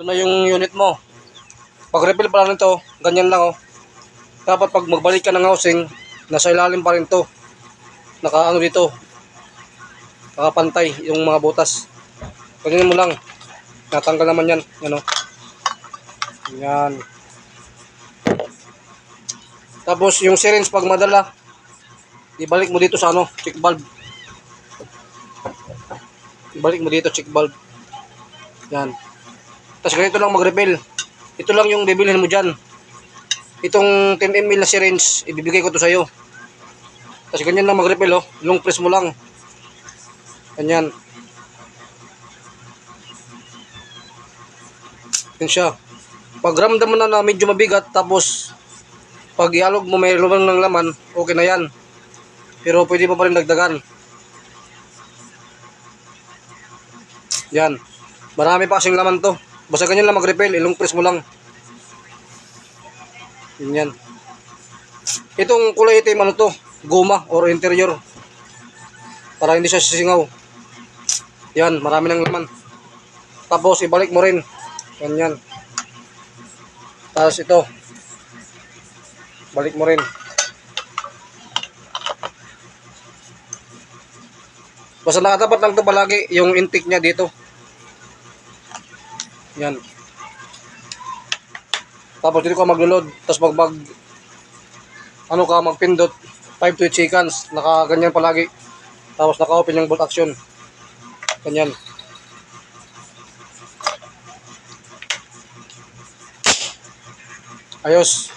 Ito na yung unit mo. Pag refill pa lang nito, ganyan lang oh. Dapat pag magbalik ka ng housing, nasa ilalim pa rin to. Nakaano dito. Nakapantay yung mga butas. Ganyan mo lang. Natanggal naman yan. Yan oh. Yan. Tapos yung syringe pag madala, ibalik mo dito sa ano, check valve. Ibalik mo dito check valve. Yan. Tapos ganito lang mag-refill. Ito lang yung bibilhin mo dyan. Itong 10 ml na syringe, ibibigay ko to sa'yo. Tapos ganyan lang mag-refill oh. Long press mo lang. Ganyan. Yan siya. Pag ramdam mo na medyo mabigat, tapos pag ialog mo may lumang ng laman, okay na yan. Pero pwede pa rin dagdagan. Yan. Marami pa kasing laman to. Basta ganyan lang mag-refill, ilong press mo lang. Yan. Itong kulay itim ano to, goma or interior. Para hindi siya sisingaw. Yan, marami ng laman. Tapos ibalik mo rin. Ganyan. Tapos ito. Balik mo rin. Basta nakatapat lang to palagi yung intake niya dito. Yan. Tapos dito ka maglo-load. Tapos magpindot 5 to 8 seconds. Nakaganyan palagi. Tapos naka-open yung bolt action. Ganyan. Ayos.